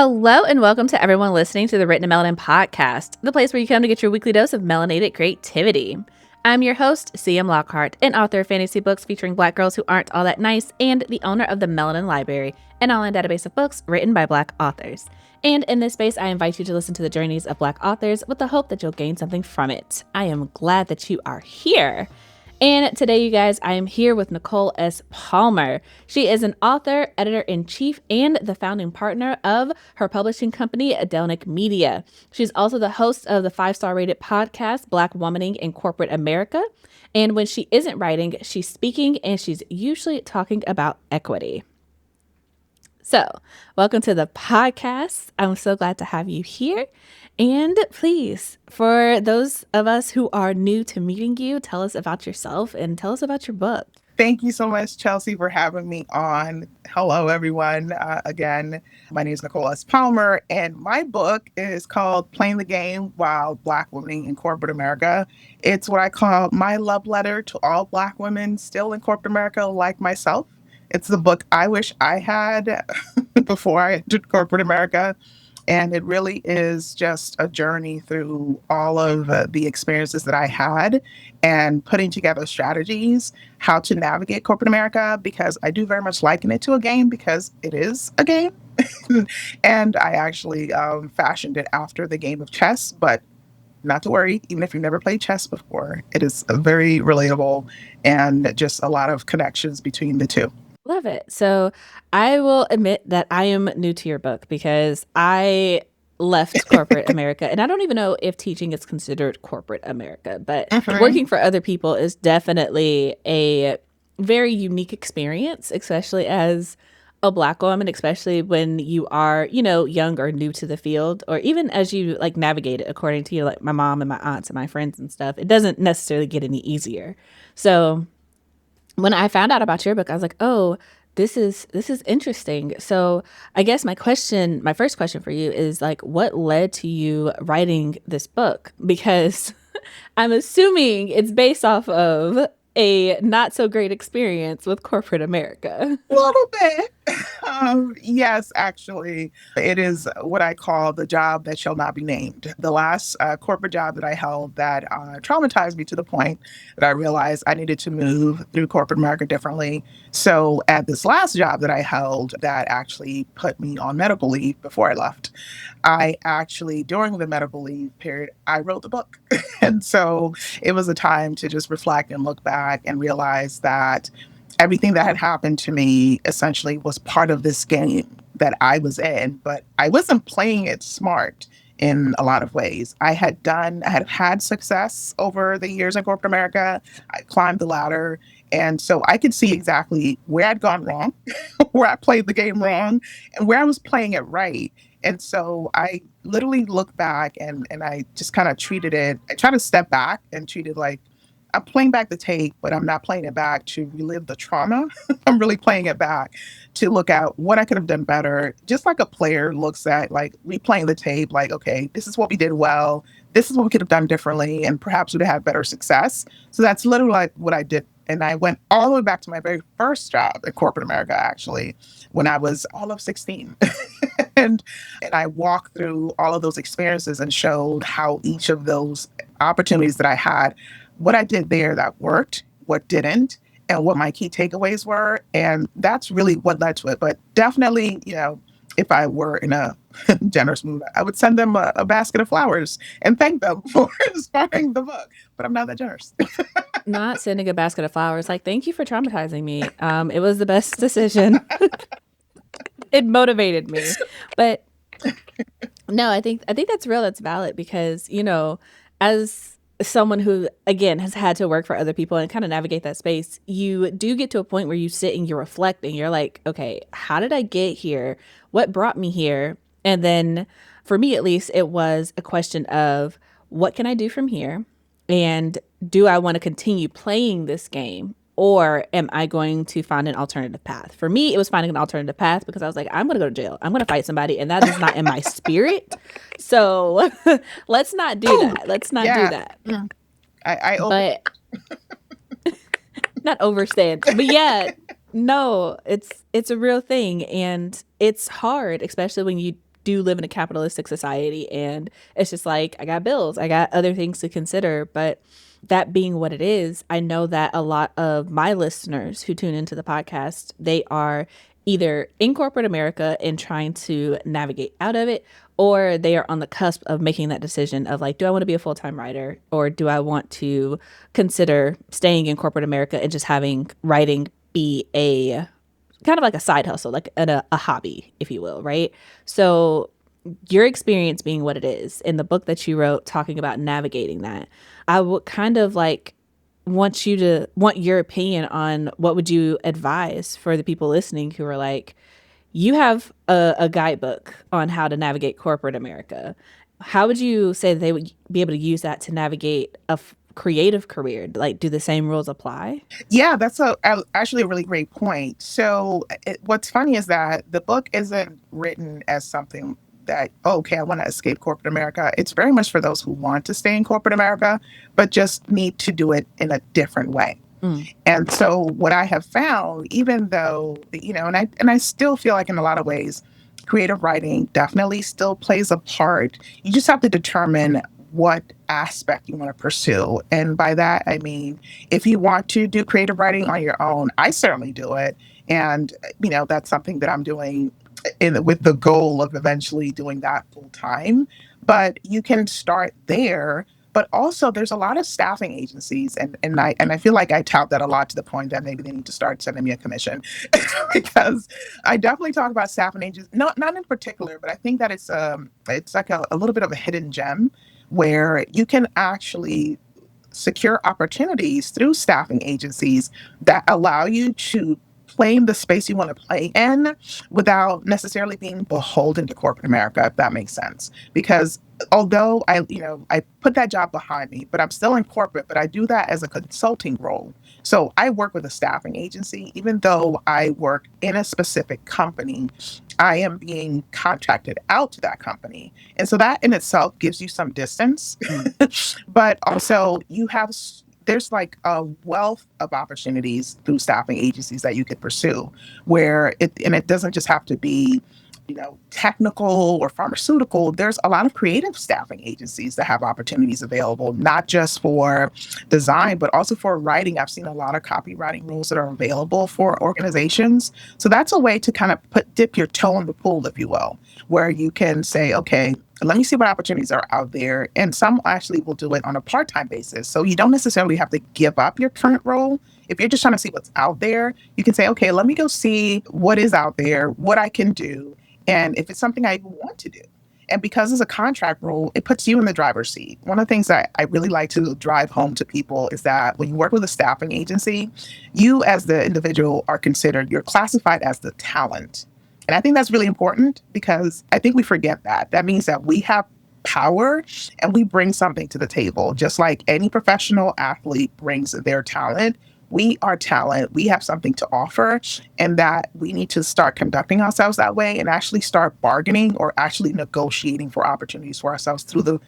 Hello and welcome to everyone listening to the Written Melanin Podcast, the place where you come to get your weekly dose of melanated creativity. I'm your host, CM Lockhart, an author of fantasy books featuring Black girls who aren't all that nice, and the owner of the Melanin Library, an online database of books written by Black authors. And in this space, I invite you to listen to the journeys of Black authors with the hope that you'll gain something from it. I am glad that you are here. And today, you guys, I am here with Nicole S. Palmer. She is an author, editor-in-chief, and the founding partner of her publishing company, Delnic Media. She's also the host of the 5-star rated podcast, Black Womaning in Corporate America. And when she isn't writing, she's speaking, and she's usually talking about equity. So, welcome to the podcast. I'm so glad to have you here. And please, for those of us who are new to meeting you, tell us about yourself and tell us about your book. Thank you so much, Chelsea, for having me on. Hello, everyone. Again, my name is Nicole S. Palmer, and my book is called Playing the Game While Black Women in Corporate America. It's what I call my love letter to all Black women still in corporate America like myself. It's the book I wish I had before I entered corporate America. And it really is just a journey through all of the experiences that I had and putting together strategies, how to navigate corporate America, because I do very much liken it to a game because it is a game. And I actually fashioned it after the game of chess, but not to worry, even if you've never played chess before, it is very relatable and just a lot of connections between the two. Love it. So I will admit that I am new to your book because I left corporate America, and I don't even know if teaching is considered corporate America, but working for other people is definitely a very unique experience, especially as a Black woman, especially when you are, young or new to the field, or even as you navigate it according to like my mom and my aunts and my friends and stuff. It doesn't necessarily get any easier. So when I found out about your book, I was like, oh, this is interesting. So I guess my first question for you is what led to you writing this book? Because I'm assuming it's based off of a not so great experience with corporate America. A little bit. Yes, actually, it is what I call the job that shall not be named. The last corporate job that I held that traumatized me to the point that I realized I needed to move through corporate America differently. So at this last job that I held that actually put me on medical leave before I left, I actually, during the medical leave period, I wrote the book. And so it was a time to just reflect and look back and realize that everything that had happened to me essentially was part of this game that I was in, but I wasn't playing it smart in a lot of ways. I had had success over the years in corporate America. I climbed the ladder. And so I could see exactly where I'd gone wrong, where I played the game wrong, and where I was playing it right. And so I literally looked back and I just kind of I tried to step back and treat it like, I'm playing back the tape, but I'm not playing it back to relive the trauma. I'm really playing it back to look at what I could have done better. Just like a player looks at replaying the tape, okay, this is what we did well. This is what we could have done differently, and perhaps we'd have had better success. So that's literally what I did. And I went all the way back to my very first job in corporate America, actually, when I was all of 16. and I walked through all of those experiences and showed how each of those opportunities that I had, what I did there that worked, what didn't, and what my key takeaways were. And that's really what led to it. But definitely, if I were in a generous mood, I would send them a basket of flowers and thank them for inspiring the book. But I'm not that generous. Not sending a basket of flowers. Thank you for traumatizing me. It was the best decision. It motivated me. But no, I think that's real. That's valid because, as someone who, again, has had to work for other people and kind of navigate that space, you do get to a point where you sit and you reflect and you're like, okay, how did I get here? What brought me here? And then for me, at least, it was a question of what can I do from here? And do I want to continue playing this game? Or am I going to find an alternative path? For me, it was finding an alternative path because I was like, I'm going to go to jail. I'm going to fight somebody. And that is not in my spirit. So let's not do that. Let's not do that. But not overstand. But yeah, no, it's a real thing. And it's hard, especially when you do live in a capitalistic society, and it's just like, I got bills, I got other things to consider. But that being what it is, I know that a lot of my listeners who tune into the podcast, they are either in corporate America and trying to navigate out of it, or they are on the cusp of making that decision of like, do I want to be a full-time writer, or do I want to consider staying in corporate America and just having writing be a kind of like a side hustle, like a hobby, if you will, right? So your experience being what it is in the book that you wrote talking about navigating that, I would kind of like want your opinion on what would you advise for the people listening who are like, you have a guidebook on how to navigate corporate America. How would you say that they would be able to use that to navigate a creative career? Like, do the same rules apply? Yeah, that's actually a really great point. So what's funny is that the book isn't written as something that, oh, okay, I want to escape corporate America. It's very much for those who want to stay in corporate America, but just need to do it in a different way. And so what I have found, even though, and I still feel like in a lot of ways, creative writing definitely still plays a part. You just have to determine what aspect you want to pursue. And by that, I mean, if you want to do creative writing on your own, I certainly do it. And, that's something that I'm doing with the goal of eventually doing that full time. But you can start there. But also, there's a lot of staffing agencies, and I feel like I tout that a lot to the point that maybe they need to start sending me a commission because I definitely talk about staffing agencies, not in particular, but I think that it's like a little bit of a hidden gem where you can actually secure opportunities through staffing agencies that allow you to play in the space you want to play in without necessarily being beholden to corporate America, if that makes sense. Because although I put that job behind me, but I'm still in corporate, but I do that as a consulting role. So I work with a staffing agency, even though I work in a specific company, I am being contracted out to that company. And so that in itself gives you some distance, but also there's like a wealth of opportunities through staffing agencies that you could pursue where it doesn't just have to be, technical or pharmaceutical. There's a lot of creative staffing agencies that have opportunities available, not just for design, but also for writing. I've seen a lot of copywriting roles that are available for organizations. So that's a way to kind of dip your toe in the pool, if you will, where you can say, okay, let me see what opportunities are out there. And some actually will do it on a part-time basis. So you don't necessarily have to give up your current role. If you're just trying to see what's out there, you can say, okay, let me go see what is out there, what I can do, and if it's something I even want to do. And because it's a contract role, it puts you in the driver's seat. One of the things that I really like to drive home to people is that when you work with a staffing agency, you as the individual you're classified as the talent. And I think that's really important because I think we forget that. That means that we have power and we bring something to the table. Just like any professional athlete brings their talent, we are talent. We have something to offer, and that we need to start conducting ourselves that way and actually start bargaining or actually negotiating for opportunities for ourselves through the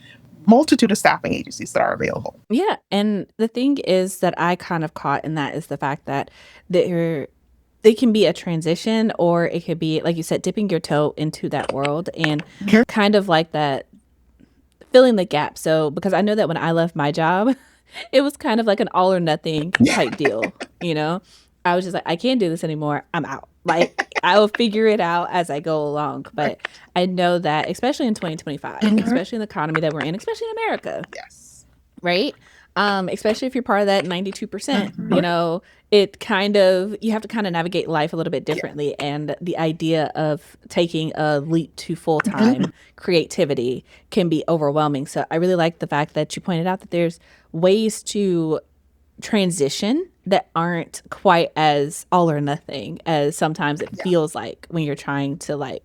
multitude of staffing agencies that are available. Yeah. And the thing is that I kind of caught in that is the fact that it can be a transition, or it could be, like you said, dipping your toe into that world and kind of like that, filling the gap. So, because I know that when I left my job, it was kind of like an all or nothing type deal. I was just like, I can't do this anymore. I'm out. Like, I will figure it out as I go along. But I know that, especially in 2025, especially in the economy that we're in, especially in America. Yes. Right? Especially if you're part of that 92%, you have to kind of navigate life a little bit differently. And the idea of taking a leap to full-time creativity can be overwhelming. So I really like the fact that you pointed out that there's ways to transition that aren't quite as all or nothing as sometimes it feels like when you're trying to like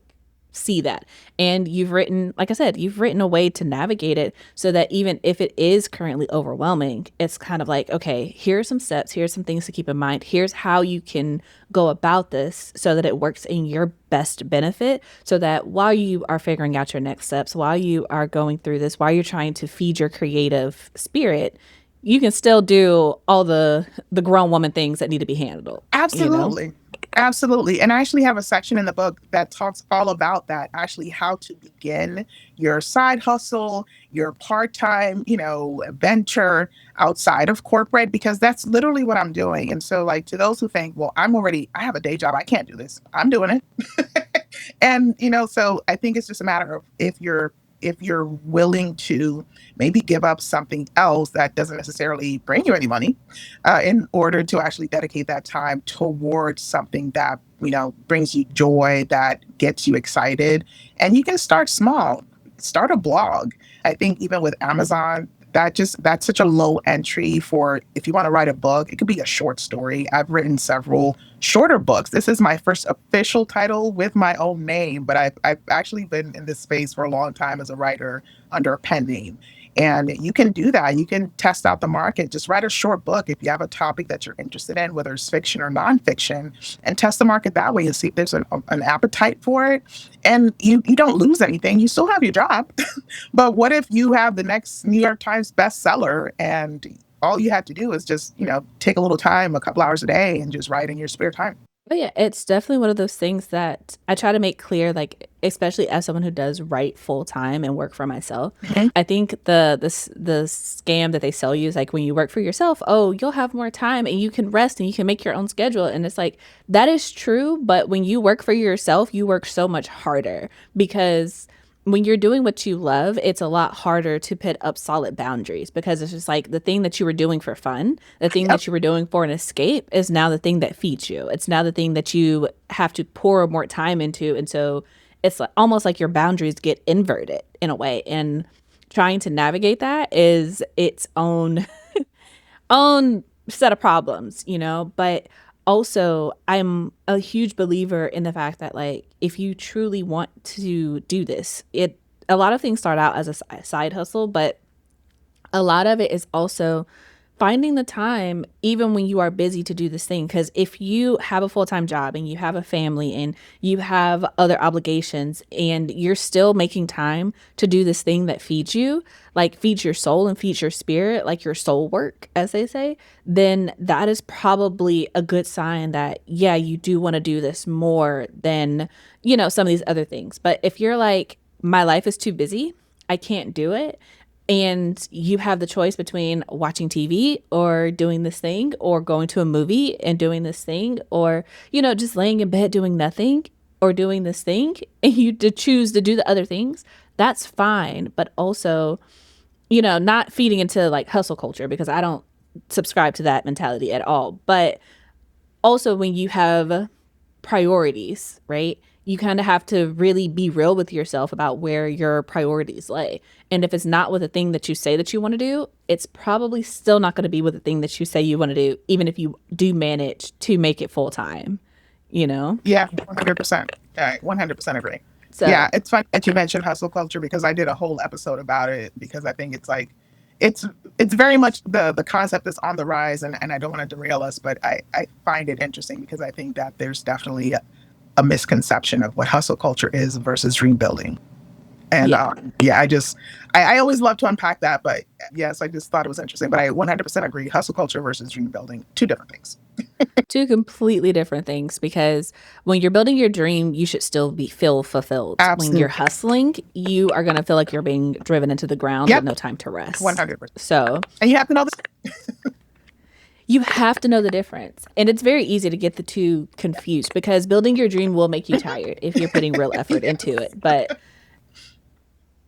see that. And you've written, like I said, you've written a way to navigate it so that even if it is currently overwhelming, it's kind of like, okay, here are some steps, here's some things to keep in mind, here's how you can go about this so that it works in your best benefit, so that while you are figuring out your next steps, while you are going through this, while you're trying to feed your creative spirit, you can still do all the grown woman things that need to be handled. Absolutely. Absolutely. And I actually have a section in the book that talks all about that, actually how to begin your side hustle, your part-time, venture outside of corporate, because that's literally what I'm doing. And so like to those who think, well, I have a day job, I can't do this. I'm doing it. And so I think it's just a matter of if you're willing to maybe give up something else that doesn't necessarily bring you any money, in order to actually dedicate that time towards something that brings you joy, that gets you excited. And you can start small. Start a blog. I think even with Amazon, that's such a low entry for if you want to write a book. It could be a short story. I've written several shorter books. This is my first official title with my own name, but I've actually been in this space for a long time as a writer under a pen name. And you can do that. You can test out the market. Just write a short book if you have a topic that you're interested in, whether it's fiction or nonfiction, and test the market that way and see if there's an appetite for it. And you don't lose anything. You still have your job. But what if you have the next New York Times bestseller and all you have to do is just, take a little time, a couple hours a day, and just write in your spare time? But yeah, it's definitely one of those things that I try to make clear, like, especially as someone who does write full time and work for myself. Mhm. I think the scam that they sell you is like when you work for yourself, oh, you'll have more time and you can rest and you can make your own schedule. And it's like, that is true. But when you work for yourself, you work so much harder because when you're doing what you love, it's a lot harder to put up solid boundaries because it's just like the thing that you were doing for fun, the thing Yep. that you were doing for an escape is now the thing that feeds you. It's now the thing that you have to pour more time into. And so it's like, almost like your boundaries get inverted in a way. And trying to navigate that is its own set of problems, but also I'm a huge believer in the fact that like if you truly want to do this, a lot of things start out as a side hustle, but a lot of it is also finding the time even when you are busy to do this thing, because if you have a full-time job and you have a family and you have other obligations and you're still making time to do this thing that feeds you, like feeds your soul and feeds your spirit, like your soul work as they say, then that is probably a good sign that yeah, you do want to do this more than some of these other things. But if you're like, my life is too busy, I can't do it, and you have the choice between watching TV or doing this thing or going to a movie and doing this thing or, just laying in bed doing nothing or doing this thing, and you to choose to do the other things, that's fine. But also, not feeding into like hustle culture, because I don't subscribe to that mentality at all. But also when you have priorities, right? You kind of have to really be real with yourself about where your priorities lay. And if it's not with the thing that you say that you want to do, it's probably still not going to be with the thing that you say you want to do, even if you do manage to make it full time, Yeah, 100%. Yeah, 100% agree. So, Yeah, it's funny that you mentioned hustle culture because I did a whole episode about it because I think it's like it's very much the concept is on the rise, and I don't want to derail us, but I find it interesting because I think that there's definitely a misconception of what hustle culture is versus dream building. And yeah. yeah, I always love to unpack that, but yes, I just thought it was interesting. But I 100% agree. Hustle culture versus dream building, two different things. Two completely different things, because when you're building your dream, you should still feel fulfilled. When you're Absolutely. hustling, you are going to feel like you're being driven into the ground with Yep. no time to rest. 100%. So And you have to know this. you have to know the difference. And it's very easy to get the two confused because building your dream will make you tired if you're putting real effort into it. But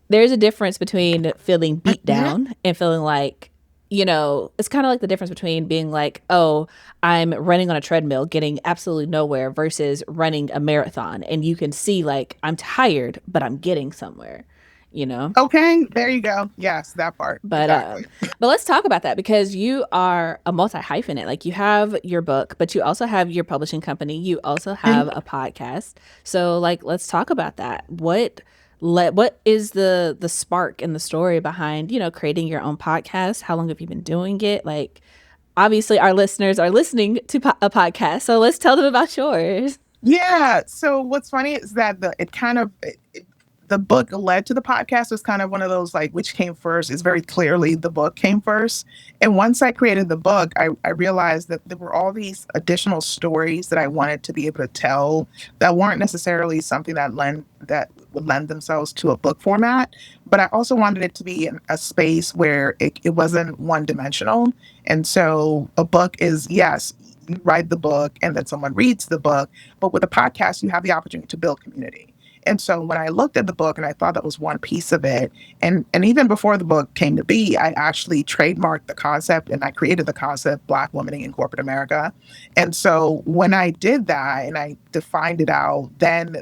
there's a difference between feeling beat down and feeling like, it's kind of like the difference between being like, oh, I'm running on a treadmill, getting absolutely nowhere versus running a marathon. And you can see like, I'm tired, but I'm getting somewhere, Okay, there you go. Yes, that part. But Exactly. but let's talk about that, because you are a multi hyphenate. Like you have your book, but you also have your publishing company. You also have a podcast. So like, let's talk about that. What is the spark and the story behind creating your own podcast? How long have you been doing it? Like, obviously, our listeners are listening to a podcast, so let's tell them about yours. Yeah. So what's funny is that the book led to the podcast. Was kind of one of those like, which came first? Is very clearly the book came first. And once I created the book, I realized that there were all these additional stories that I wanted to be able to tell that weren't necessarily something that would lend themselves to a book format. But I also wanted it to be in a space where it wasn't one dimensional. And so a book is, yes, you write the book and then someone reads the book. But with a podcast, you have the opportunity to build community. And so when I looked at the book and I thought that was one piece of it, and even before the book came to be, I actually trademarked the concept and I created the concept Black womaning in corporate America. And so when I did that and I defined it out, then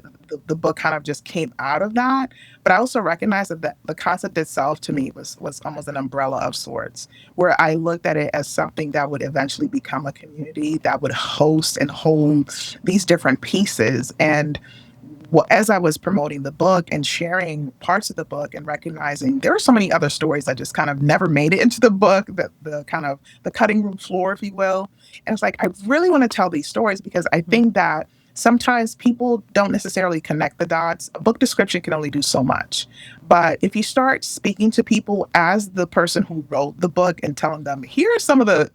the book kind of just came out of that. But I also recognized that the concept itself to me was almost an umbrella of sorts, where I looked at it as something that would eventually become a community that would host and hold these different pieces. And well, as I was promoting the book and sharing parts of the book and recognizing there are so many other stories that just kind of never made it into the book, that the kind of the cutting room floor, if you will. And it's like, I really want to tell these stories because I think that sometimes people don't necessarily connect the dots. A book description can only do so much. But if you start speaking to people as the person who wrote the book and telling them, here's some of the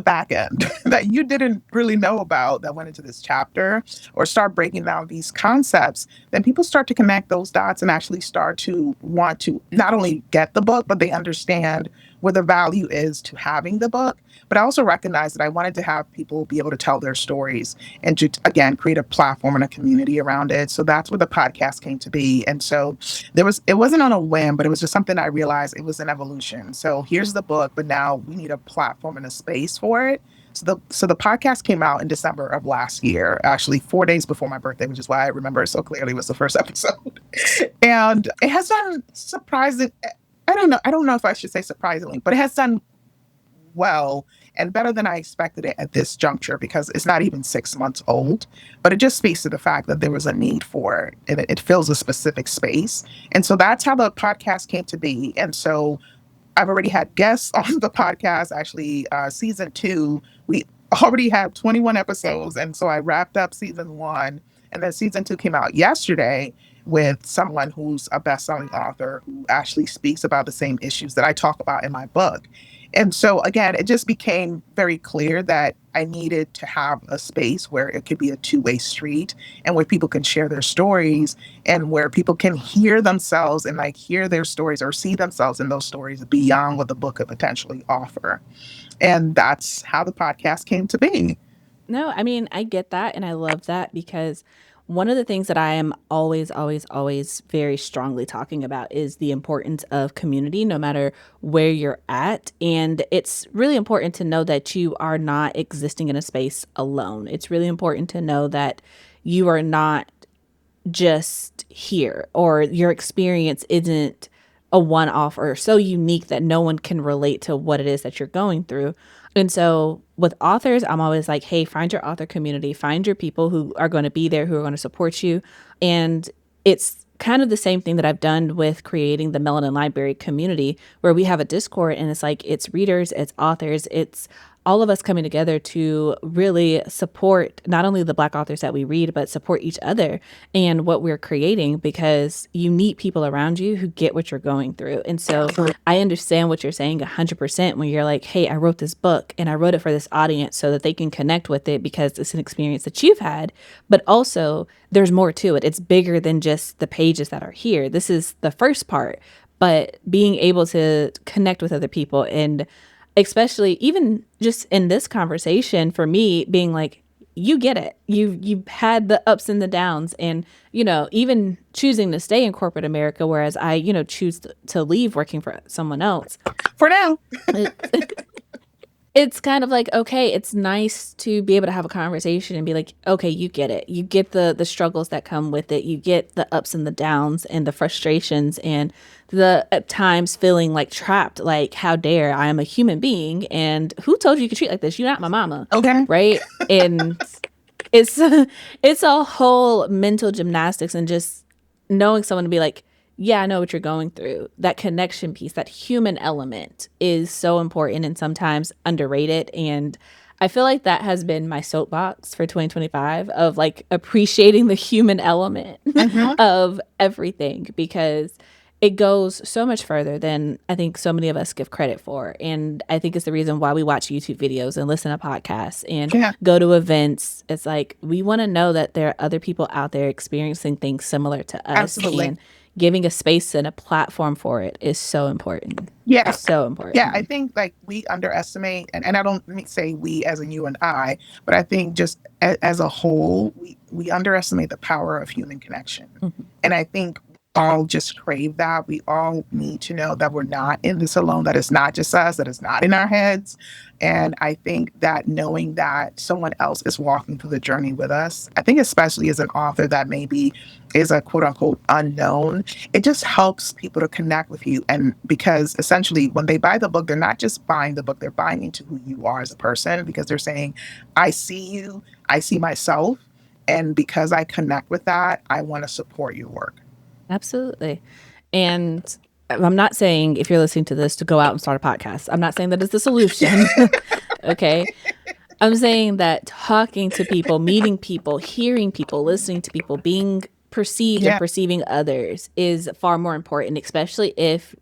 back end that you didn't really know about that went into this chapter, or start breaking down these concepts, then people start to connect those dots and actually start to want to not only get the book, but they understand where the value is to having the book. But I also recognize that I wanted to have people be able to tell their stories and to, again, create a platform and a community around it. So that's where the podcast came to be. And so it wasn't on a whim, but it was just something I realized it was an evolution. So here's the book, but now we need a platform and a space for it. So the podcast came out in December of last year, actually 4 days before my birthday, which is why I remember it so clearly, was the first episode. And it has done surprising. I don't know if I should say surprisingly, but it has done well and better than I expected it at this juncture, because it's not even 6 months old. But it just speaks to the fact that there was a need for it, and it fills a specific space. And so that's how the podcast came to be. And so I've already had guests on the podcast. Actually, season 2, we already have 21 episodes. And so I wrapped up season 1, and then season 2 came out yesterday with someone who's a best-selling author who actually speaks about the same issues that I talk about in my book. And so, again, it just became very clear that I needed to have a space where it could be a two-way street, and where people can share their stories, and where people can hear themselves and like hear their stories or see themselves in those stories beyond what the book could potentially offer. And that's how the podcast came to be. No, I mean, I get that and I love that, because one of the things that I am always, always, always very strongly talking about is the importance of community, no matter where you're at. And it's really important to know that you are not existing in a space alone. It's really important to know that you are not just here, or your experience isn't a one off or so unique that no one can relate to what it is that you're going through. And so with authors, I'm always like, hey, find your author community, find your people who are going to be there, who are going to support you. And it's kind of the same thing that I've done with creating the Melanin Library community, where we have a Discord, and it's like, it's readers, it's authors, it's all of us coming together to really support not only the Black authors that we read, but support each other and what we're creating, because you need people around you who get what you're going through. And so I understand what you're saying 100% when you're like, hey, I wrote this book and I wrote it for this audience so that they can connect with it because it's an experience that you've had, but also there's more to it. It's bigger than just the pages that are here. This is the first part, but being able to connect with other people, and especially even just in this conversation, for me, being like, you get it. You've had the ups and the downs, and, even choosing to stay in corporate America, whereas I, choose to leave working for someone else. For now. It's kind of like, okay, it's nice to be able to have a conversation and be like, okay, you get it. You get the struggles that come with it. You get the ups and the downs and the frustrations, and the at times feeling like trapped, like, how dare, I am a human being, and who told you could treat like this? You're not my mama. Okay. Right? And it's a whole mental gymnastics, and just knowing someone to be like, yeah, I know what you're going through. That connection piece, that human element is so important and sometimes underrated. And I feel like that has been my soapbox for 2025 of like appreciating the human element Mhm. of everything, because it goes so much further than I think so many of us give credit for. And I think it's the reason why we watch YouTube videos and listen to podcasts and Yeah, go to events. It's like we want to know that there are other people out there experiencing things similar to us, absolutely. and giving a space and a platform for it is so important. Yeah. So Yeah, I important. think like we underestimate, and I don't say we as in you and I, but I think just as a whole, we underestimate the power of human connection. Mhm. And I think we all just crave that. We all need to know that we're not in this alone, that it's not just us, that it's not in our heads. And I think that knowing that someone else is walking through the journey with us, I think especially as an author that maybe is a quote unquote unknown, it just helps people to connect with you. And because essentially when they buy the book, they're not just buying the book, they're buying into who you are as a person, because they're saying, I see you, I see myself. And because I connect with that, I want to support your work. Absolutely. And I'm not saying if you're listening to this to go out and start a podcast. I'm not saying that is the solution. Okay. I'm saying that talking to people, meeting people, hearing people, listening to people, being perceived and Yeah, perceiving others is far more important, especially if,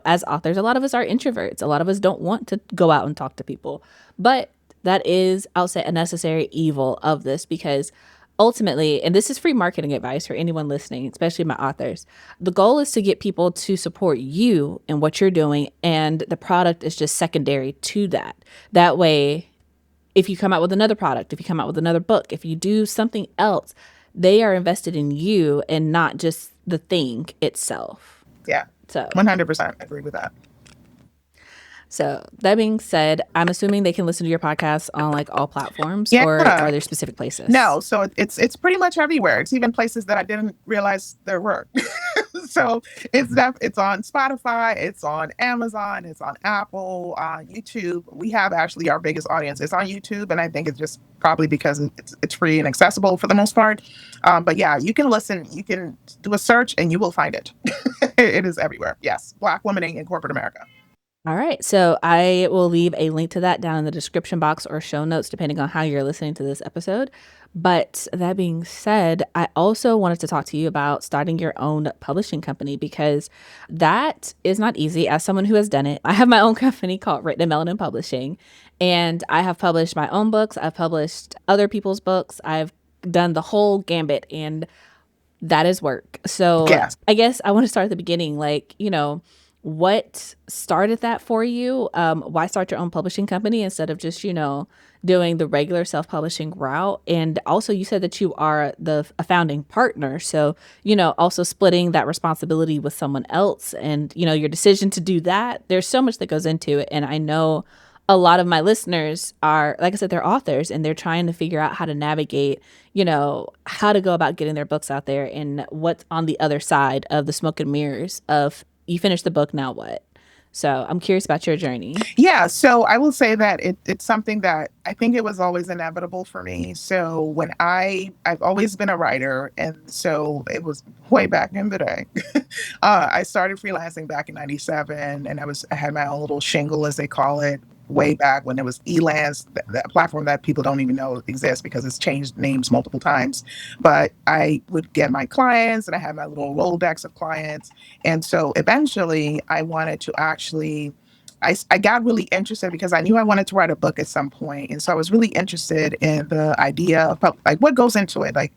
as authors, a lot of us are introverts. A lot of us don't want to go out and talk to people. But that is, I'll say, a necessary evil of this, because ultimately, and this is free marketing advice for anyone listening, especially my authors, the goal is to get people to support you and what you're doing, and the product is just secondary to that. That way, if you come out with another product, if you come out with another book, if you do something else, they are invested in you and not just the thing itself. yeah, So, 100% agree with that. so that being said, I'm assuming they can listen to your podcast on like all platforms, or Yeah. are there specific places? No, so it's pretty much everywhere. It's even places that I didn't realize there were. So it's on Spotify, it's on Amazon, it's on Apple, YouTube. We have actually our biggest audience. It's on YouTube, and I think it's just probably because it's free and accessible for the most part. But yeah, you can listen. You can do a search, and you will find it. It is everywhere. Yes, Black women in corporate America. All right. So I will leave a link to that down in the description box or show notes, depending on how you're listening to this episode. But that being said, I also wanted to talk to you about starting your own publishing company, because that is not easy. As someone who has done it, I have my own company called Written Melanin Publishing, and I have published my own books. I've published other people's books. I've done the whole gambit, and that is work. So Yes. I guess I want to start at the beginning. Like, what started that for you? Why start your own publishing company instead of just, doing the regular self-publishing route? And also you said that you are a founding partner. So, also splitting that responsibility with someone else, and, your decision to do that. There's so much that goes into it. And I know a lot of my listeners are, like I said, they're authors, and they're trying to figure out how to navigate, how to go about getting their books out there, and what's on the other side of the smoke and mirrors of you finish the book, now what? So I'm curious about your journey. Yeah, so I will say that it's something that I think it was always inevitable for me. So when I've always been a writer, and so it was way back in the day. I started freelancing back in '97, and I had my own little shingle, as they call it, way back when it was Elance, that platform that people don't even know exists because it's changed names multiple times. But I would get my clients, and I had my little Rolodex of clients. And so eventually I wanted to actually, I got really interested because I knew I wanted to write a book at some point. And so I was really interested in the idea of like what goes into it. Like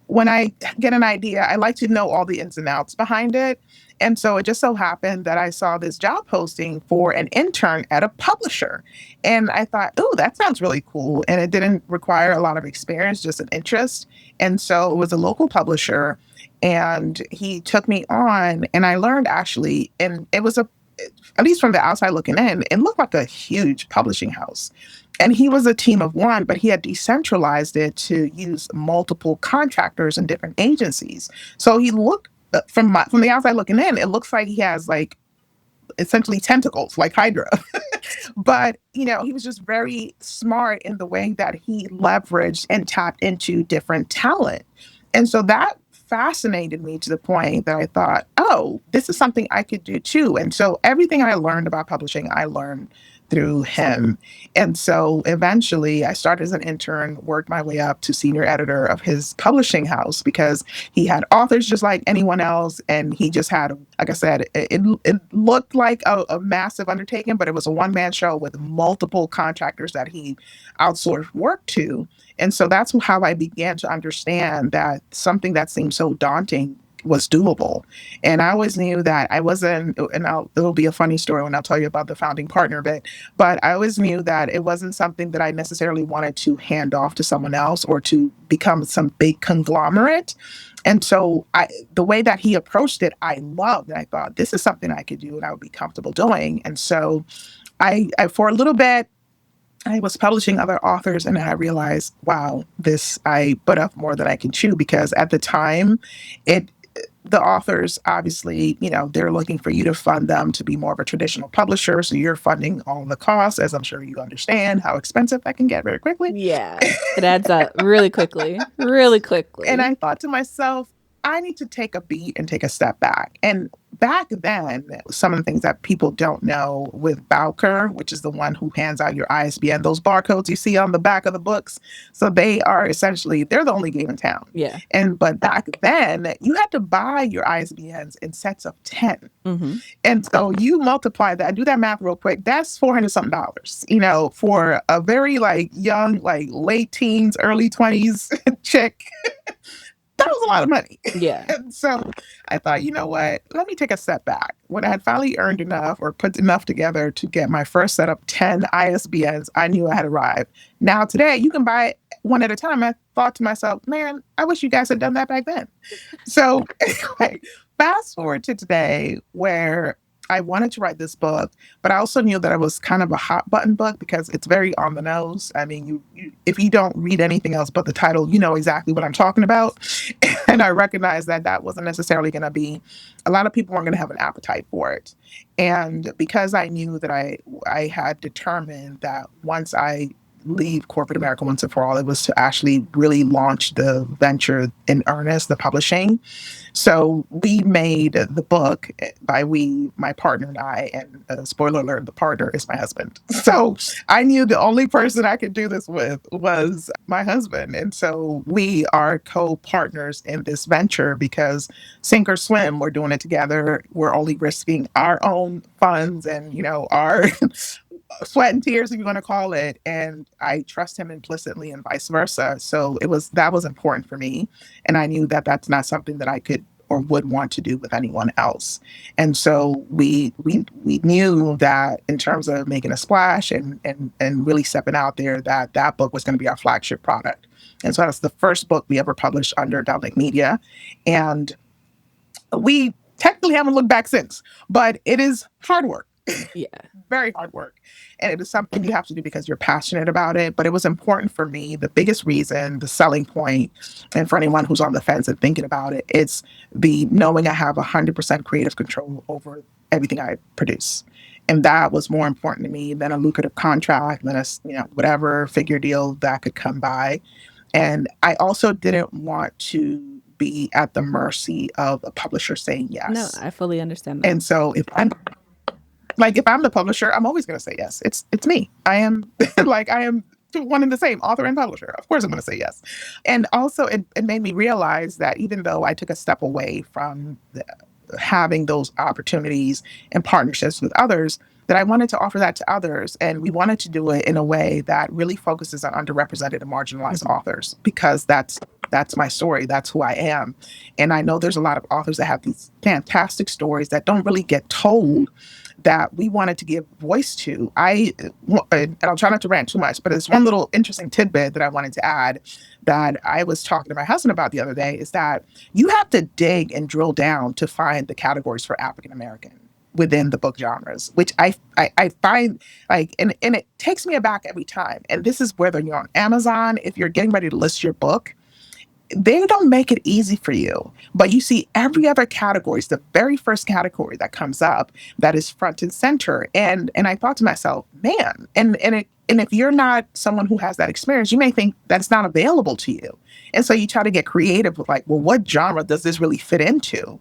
when I get an idea, I like to know all the ins and outs behind it. And so it just so happened that I saw this job posting for an intern at a publisher. And I thought, oh, that sounds really cool. And it didn't require a lot of experience, just an interest. And so it was a local publisher, and he took me on, and I learned actually, and it was at least from the outside looking in, it looked like a huge publishing house. And he was a team of one, but he had decentralized it to use multiple contractors and different agencies. So he looked from the outside looking in, it looks like he has like essentially tentacles like Hydra. But he was just very smart in the way that he leveraged and tapped into different talent. And so that fascinated me to the point that I thought, oh, this is something I could do too. And so everything I learned about publishing, I learned through him. And so eventually I started as an intern, worked my way up to senior editor of his publishing house because he had authors just like anyone else. And he just had, like I said, it looked like a massive undertaking, but it was a one-man show with multiple contractors that he outsourced work to. And so that's how I began to understand that something that seemed so daunting was doable. And I always knew that I wasn't, and it'll be a funny story when I'll tell you about the founding partner bit, but I always knew that it wasn't something that I necessarily wanted to hand off to someone else or to become some big conglomerate. And so the way that he approached it, I loved. And I thought, this is something I could do and I would be comfortable doing. And so I for a little bit, I was publishing other authors, and then I realized, wow, I bit off more than I can chew, because at the time, it the authors, obviously, they're looking for you to fund them to be more of a traditional publisher. So you're funding all the costs, as I'm sure you understand how expensive that can get very quickly. Yeah, it adds up really quickly, really quickly. And I thought to myself, I need to take a beat and take a step back. And back then, some of the things that people don't know with Bowker, which is the one who hands out your ISBN, those barcodes you see on the back of the books. So they're the only game in town. Yeah. But back then, you had to buy your ISBNs in sets of 10. Mm-hmm. And so you multiply that, do that math real quick. That's $400 something, for a very young, late teens, early 20s chick. That was a lot of money. Yeah. And so I thought, you know what? Let me take a step back. When I had finally earned enough or put enough together to get my first set of 10 ISBNs, I knew I had arrived. Now, today, you can buy one at a time. I thought to myself, man, I wish you guys had done that back then. So anyway, fast forward to today, where I wanted to write this book, but I also knew that it was kind of a hot button book because it's very on the nose. I mean, if you don't read anything else but the title, you know exactly what I'm talking about. And I recognized that that wasn't necessarily going to be, a lot of people weren't going to have an appetite for it. And because I knew that I had determined that once I leave corporate America once and for all, it was to actually really launch the venture in earnest, the publishing. So we made the book by my partner and I, and spoiler alert, the partner is my husband. So I knew the only person I could do this with was my husband. And so we are co-partners in this venture because sink or swim, we're doing it together. We're only risking our own funds and, our sweat and tears, if you want to call it. And I trust him implicitly and vice versa. So that was important for me. And I knew that that's not something that I could or would want to do with anyone else. And so we knew that in terms of making a splash and really stepping out there, that book was going to be our flagship product. And so that's the first book we ever published under Delnic Media. And we technically haven't looked back since, but it is hard work. Yeah. Very hard work. And it is something you have to do because you're passionate about it. But it was important for me. The biggest reason, the selling point, and for anyone who's on the fence and thinking about it, it's the knowing I have 100% creative control over everything I produce. And that was more important to me than a lucrative contract, than whatever figure deal that could come by. And I also didn't want to be at the mercy of a publisher saying yes. No, I fully understand that. And so if I'm the publisher, I'm always going to say yes. It's me. I am I am one and the same, author and publisher. Of course I'm going to say yes. And also it made me realize that even though I took a step away from having those opportunities and partnerships with others, that I wanted to offer that to others. And we wanted to do it in a way that really focuses on underrepresented and marginalized authors, because that's my story. That's who I am. And I know there's a lot of authors that have these fantastic stories that don't really get told, that we wanted to give voice to. And I'll try not to rant too much, but there's one little interesting tidbit that I wanted to add that I was talking to my husband about the other day, is that you have to dig and drill down to find the categories for African American within the book genres, which I find and it takes me aback every time. And this is whether you're on Amazon, if you're getting ready to list your book, they don't make it easy for you. But you see every other category is the very first category that comes up that is front and center. And I thought to myself, man, and if you're not someone who has that experience, you may think that's not available to you. And so you try to get creative with well, what genre does this really fit into?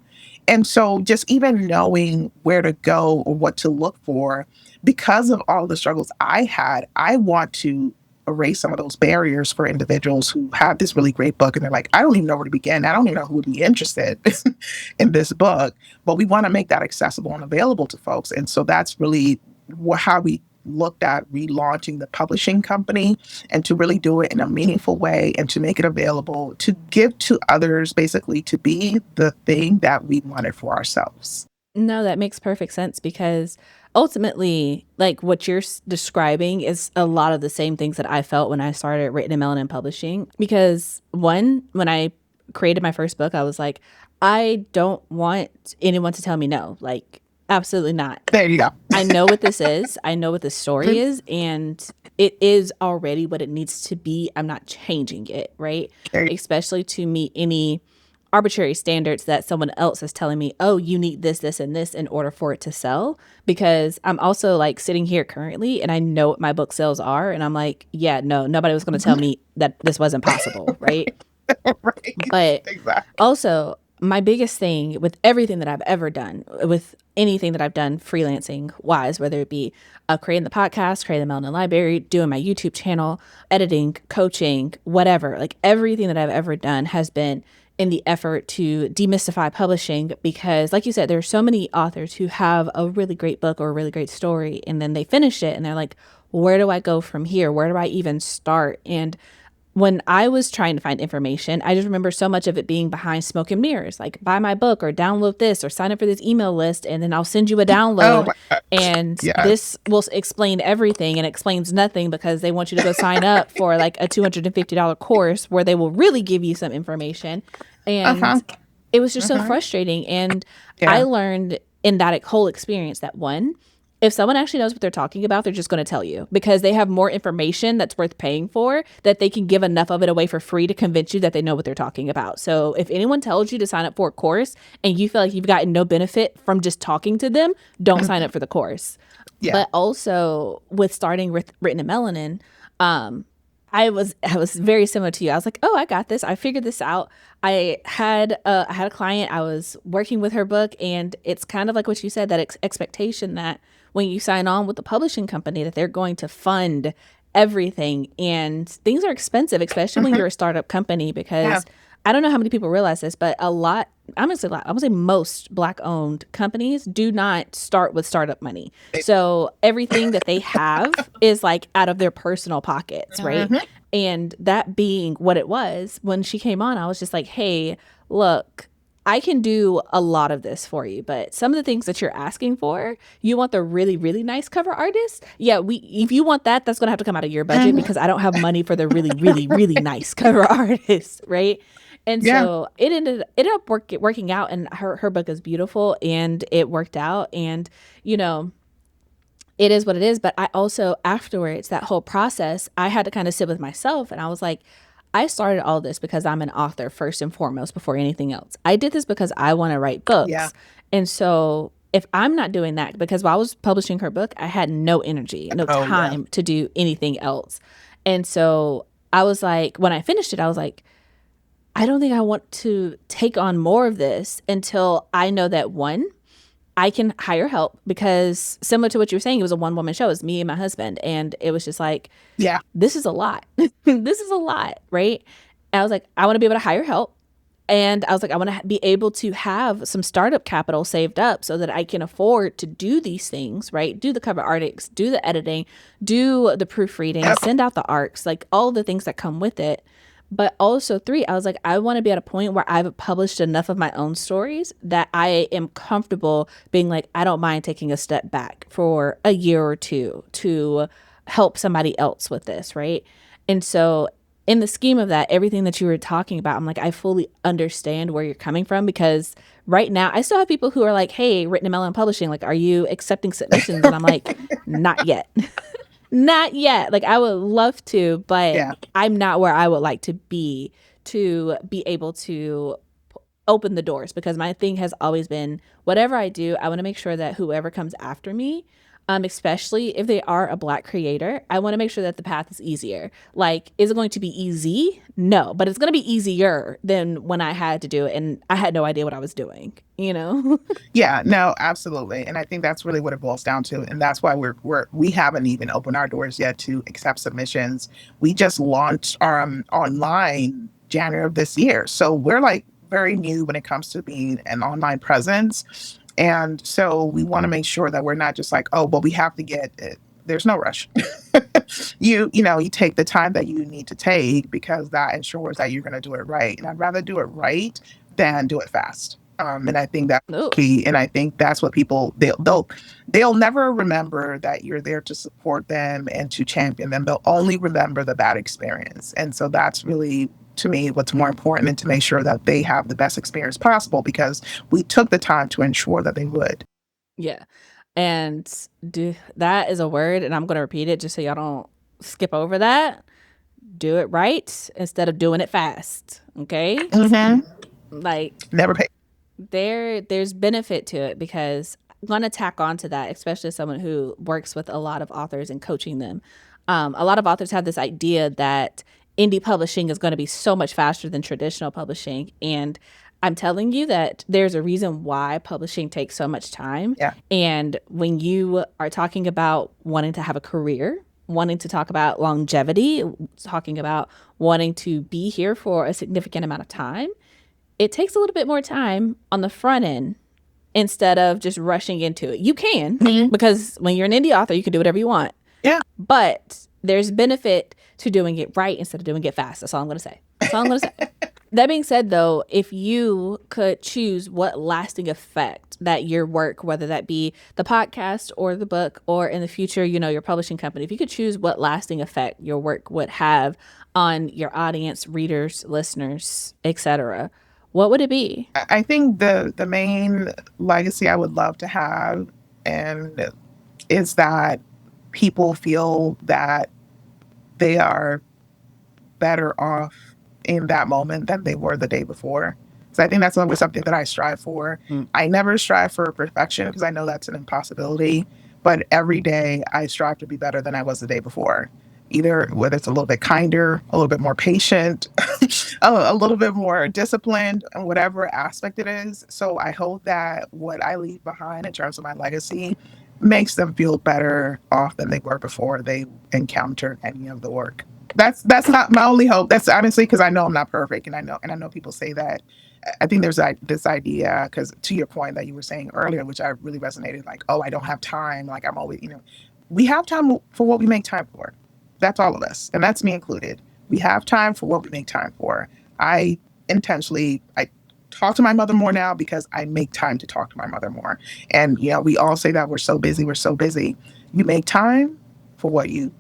And so just even knowing where to go or what to look for, because of all the struggles I had, I want to erase some of those barriers for individuals who have this really great book and they're like, I don't even know where to begin. I don't even know who would be interested in this book. But we want to make that accessible and available to folks. And so that's really how we looked at relaunching the publishing company, and to really do it in a meaningful way and to make it available to give to others, basically to be the thing that we wanted for ourselves. No, that makes perfect sense, because ultimately, like what you're describing is a lot of the same things that I felt when I started Written Melanin Publishing. Because one, when I created my first book, I was like, I don't want anyone to tell me no. Like, absolutely not. There you go. I know what this is. I know what this story is, and it is already what it needs to be. I'm not changing it, right? Especially to meet any arbitrary standards that someone else is telling me, oh, you need this, this, and this in order for it to sell. Because I'm also like sitting here currently and I know what my book sales are. And I'm like, yeah, no, nobody was going to tell me that this wasn't possible, right? Right. But Exactly. also, my biggest thing with everything that I've ever done, with anything that I've done freelancing wise, whether it be creating the podcast, creating the Melanin Library, doing my YouTube channel, editing, coaching, whatever, like everything that I've ever done has been in the effort to demystify publishing. Because like you said, there are so many authors who have a really great book or a really great story, and then they finish it and they're like, where do I go from here? Where do I even start? And when I was trying to find information, I just remember so much of it being behind smoke and mirrors, like buy my book or download this or sign up for this email list, and then I'll send you a download. And this will explain everything, and explains nothing, because they want you to go sign up for like a $250 course where they will really give you some information. And it was just so frustrating. And I learned in that whole experience that, one, if someone actually knows what they're talking about, they're just going to tell you, because they have more information that's worth paying for, that they can give enough of it away for free to convince you that they know what they're talking about. So if anyone tells you to sign up for a course and you feel like you've gotten no benefit from just talking to them, don't sign up for the course. Yeah. But also with starting with Written Melanin, I was very similar to you. I was like, oh, I got this. I figured this out. I had a client. I was working with her book, and it's kind of like what you said, that expectation that when you sign on with the publishing company, that they're going to fund everything. And things are expensive, especially when you're a startup company, because I don't know how many people realize this, but I'm gonna say most Black-owned companies do not start with startup money. So everything that they have is like out of their personal pockets, right? And that being what it was, when she came on, I was just like, hey, look, I can do a lot of this for you, but some of the things that you're asking for, you want the really, really nice cover artist. Yeah, if you want that, that's gonna have to come out of your budget, because I don't have money for the really, really, really nice cover artist, right? And so it ended up working out, and her book is beautiful, and it worked out, and it is what it is. But I also, afterwards, that whole process, I had to kind of sit with myself, and I was like, I started all this because I'm an author first and foremost before anything else. I did this because I want to write books. Yeah. And so if I'm not doing that, because while I was publishing her book, I had no energy, no time to do anything else. And so I was like, when I finished it, I was like, I don't think I want to take on more of this until I know that, one, I can hire help, because similar to what you were saying, it was a one-woman show. It was me and my husband. And it was just like, this is a lot. This is a lot, right? And I was like, I want to be able to hire help. And I was like, I want to be able to have some startup capital saved up so that I can afford to do these things, right? Do the cover artists, do the editing, do the proofreading, send out the arcs, like all the things that come with it. But also, three, I was like, I want to be at a point where I've published enough of my own stories that I am comfortable being like, I don't mind taking a step back for a year or two to help somebody else with this, right? And so in the scheme of that, everything that you were talking about, I'm like, I fully understand where you're coming from, because right now I still have people who are like, hey, Written Melanin Publishing, like, are you accepting submissions? And I'm like, not yet. Not yet. Like, I would love to, but I'm not where I would like to be able to open the doors, because my thing has always been, whatever I do, I want to make sure that whoever comes after me especially if they are a Black creator. I want to make sure that the path is easier. Like, is it going to be easy? No, but it's going to be easier than when I had to do it and I had no idea what I was doing, you know? Yeah, no, absolutely. And I think that's really what it boils down to. And that's why we haven't even opened our doors yet to accept submissions. We just launched our online January of this year. So we're like very new when it comes to being an online presence. And so we want to make sure that we're not just like, oh, but we have to get it. There's no rush. You take the time that you need to take because that ensures that you're going to do it right. And I'd rather do it right than do it fast. And I think that's Ooh. key. And I think that's what people they'll never remember that you're there to support them and to champion them. They'll only remember the bad experience. And so that's really, to me, what's more important, and to make sure that they have the best experience possible because we took the time to ensure that they would. Yeah. And that is a word, and I'm going to repeat it just so y'all don't skip over that. Do it right instead of doing it fast. Okay. Like, Never pay. there's benefit to it because I'm going to tack on to that, especially as someone who works with a lot of authors and coaching them. A lot of authors have this idea that indie publishing is going to be so much faster than traditional publishing. And I'm telling you that there's a reason why publishing takes so much time. Yeah. And when you are talking about wanting to have a career, wanting to talk about longevity, talking about wanting to be here for a significant amount of time, it takes a little bit more time on the front end instead of just rushing into it. You can, because when you're an indie author, you can do whatever you want. Yeah. But there's benefit to doing it right instead of doing it fast. That's all I'm going to say. That's all I'm going to say. That being said, though, if you could choose what lasting effect that your work, whether that be the podcast or the book or in the future, your publishing company, if you could choose what lasting effect your work would have on your audience, readers, listeners, etc., what would it be? I think the main legacy I would love to have and is that people feel that they are better off in that moment than they were the day before. So I think that's always something that I strive for. I never strive for perfection because I know that's an impossibility. But every day I strive to be better than I was the day before. Either whether it's a little bit kinder, a little bit more patient, a little bit more disciplined, and whatever aspect it is. So I hope that what I leave behind in terms of my legacy makes them feel better off than they were before they encountered any of the work. That's not my only hope. That's honestly because I know I'm not perfect, and I know people say that. I think there's this idea, because to your point that you were saying earlier, which I really resonated, like, oh, I don't have time. Like I'm always, we have time for what we make time for. That's all of us, and that's me included. We have time for what we make time for. I talk to my mother more now because I make time to talk to my mother more. And we all say that we're so busy. You make time for what you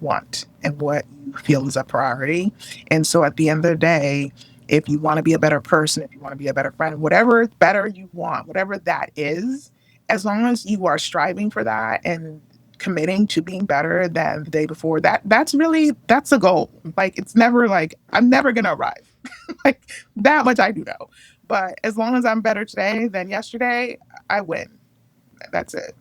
want and what you feel is a priority. And so at the end of the day, if you want to be a better person, if you want to be a better friend, whatever better you want, whatever that is, as long as you are striving for that and committing to being better than the day before, that's a goal. Like, it's never like, I'm never going to arrive. Like, that much I do know. But as long as I'm better today than yesterday, I win. That's it.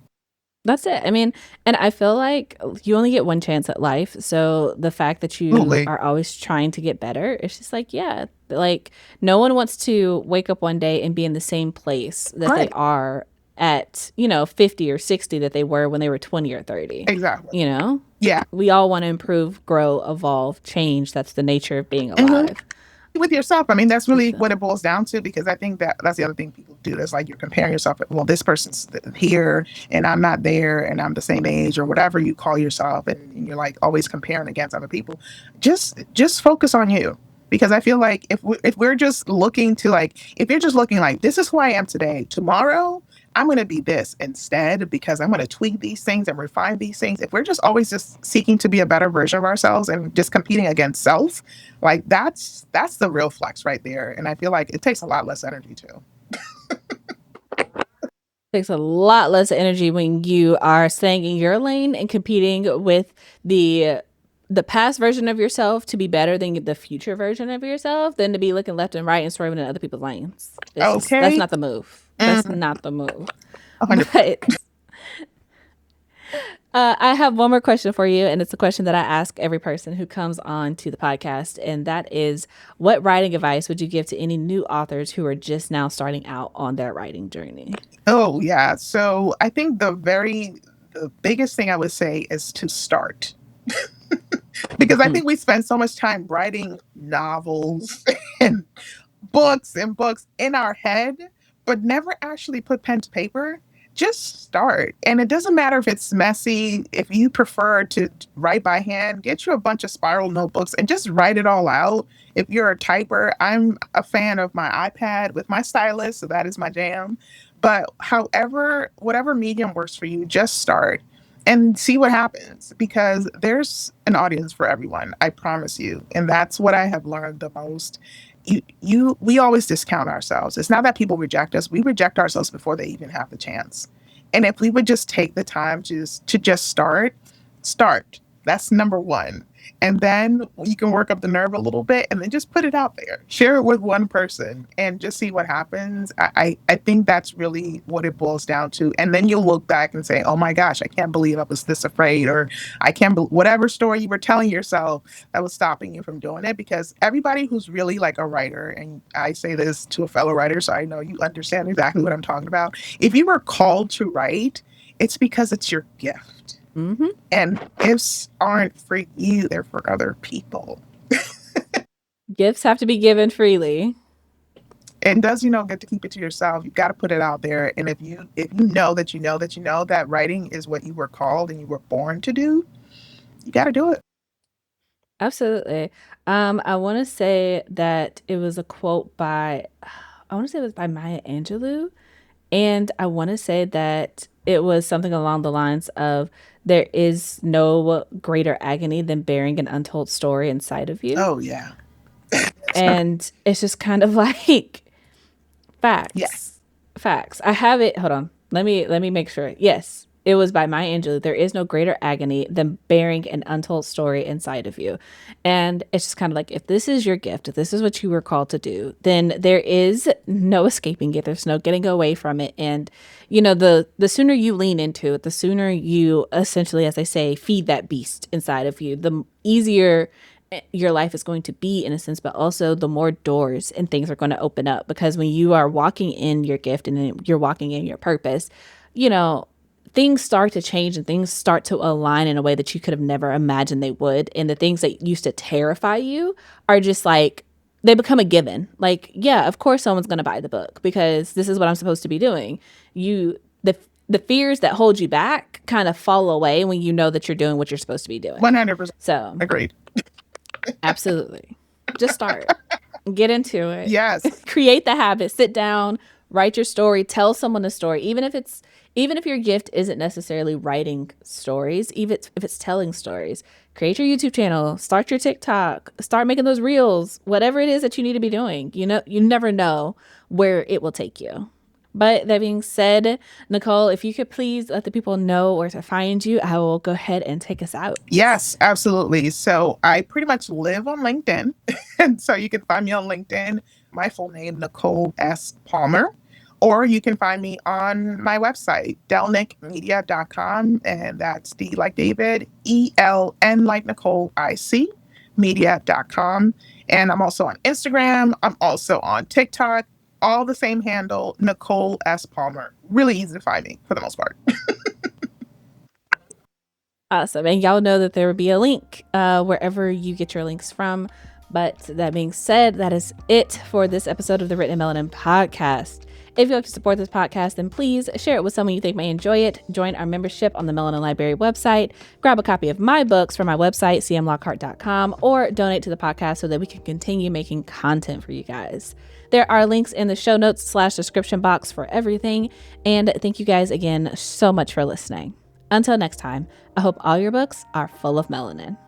That's it. I mean, and I feel like you only get one chance at life. So the fact that you are always trying to get better, it's just like, yeah, like no one wants to wake up one day and be in the same place that they are at, 50 or 60 that they were when they were 20 or 30. Exactly. Yeah. We all want to improve, grow, evolve, change. That's the nature of being alive. With yourself. I mean, that's really what it boils down to, because I think that's the other thing people do. It's like you're comparing yourself. Well, this person's here and I'm not there and I'm the same age or whatever you call yourself. And you're like always comparing against other people. Just focus on you. Because I feel like if we're just looking to if you're just looking like, this is who I am today, tomorrow, I'm going to be this instead because I'm going to tweak these things and refine these things. If we're just always just seeking to be a better version of ourselves and just competing against self, like that's the real flex right there. And I feel like it takes a lot less energy too. It takes a lot less energy when you are staying in your lane and competing with the past version of yourself to be better than the future version of yourself than to be looking left and right and swerving in other people's lanes. That's not the move. That's not the move. 100%. I have one more question for you, and it's a question that I ask every person who comes on to the podcast, and that is, what writing advice would you give to any new authors who are just now starting out on their writing journey? Oh, yeah. So I think the biggest thing I would say is to start. Because I think we spend so much time writing novels and books in our head, but never actually put pen to paper. Just start. And it doesn't matter if it's messy. If you prefer to write by hand, get you a bunch of spiral notebooks and just write it all out. If you're a typer, I'm a fan of my iPad with my stylus, so that is my jam. But however, whatever medium works for you, just start and see what happens, because there's an audience for everyone, I promise you. And that's what I have learned the most. We always discount ourselves. It's not that people reject us. We reject ourselves before they even have the chance. And if we would just take the time to just start. That's number one. And then you can work up the nerve a little bit and then just put it out there. Share it with one person and just see what happens. I think that's really what it boils down to. And then you'll look back and say, oh my gosh, I can't believe I was this afraid, or I can't believe whatever story you were telling yourself that was stopping you from doing it. Because everybody who's really like a writer, and I say this to a fellow writer, so I know you understand exactly what I'm talking about. If you were called to write, it's because it's your gift. Mm-hmm. And gifts aren't for you, they're for other people. Gifts have to be given freely. And does, get to keep it to yourself. You've got to put it out there. And if you know that that writing is what you were called and you were born to do, you got to do it. Absolutely. I want to say that it was a quote by, I want to say it was by Maya Angelou. And I want to say that it was something along the lines of, there is no greater agony than bearing an untold story inside of you. Oh, yeah. And it's just kind of like facts. Yes. Facts. I have it. Hold on. Let me make sure. Yes. It was by Maya Angelou. There is no greater agony than bearing an untold story inside of you. And it's just kind of like, if this is your gift, if this is what you were called to do, then there is no escaping it. There's no getting away from it. And, the sooner you lean into it, the sooner you essentially, as I say, feed that beast inside of you, the easier your life is going to be, in a sense, but also the more doors and things are going to open up. Because when you are walking in your gift and you're walking in your purpose, things start to change and things start to align in a way that you could have never imagined they would. And the things that used to terrify you are just like, they become a given. Like, yeah, of course someone's going to buy the book because this is what I'm supposed to be doing. The fears that hold you back kind of fall away when you know that you're doing what you're supposed to be doing. 100%. So agreed. Absolutely. Just start. Get into it. Yes. Create the habit. Sit down, write your story, tell someone a story. Even if your gift isn't necessarily writing stories, even if it's telling stories, create your YouTube channel, start your TikTok, start making those reels, whatever it is that you need to be doing. You never know where it will take you. But that being said, Nicole, if you could please let the people know where to find you, I will go ahead and take us out. Yes, absolutely. So I pretty much live on LinkedIn. And so you can find me on LinkedIn, my full name, Nicole S. Palmer. Or you can find me on my website, delnicmedia.com. And that's D like David, ELN like Nicole, IC, media.com. And I'm also on Instagram. I'm also on TikTok. All the same handle, Nicole S. Palmer. Really easy to find me for the most part. Awesome. And y'all know that there will be a link wherever you get your links from. But that being said, that is it for this episode of the Written Melanin Podcast. If you'd like to support this podcast, then please share it with someone you think may enjoy it. Join our membership on the Melanin Library website. Grab a copy of my books from my website, cmlockhart.com, or donate to the podcast so that we can continue making content for you guys. There are links in the show notes / description box for everything. And thank you guys again so much for listening. Until next time, I hope all your books are full of melanin.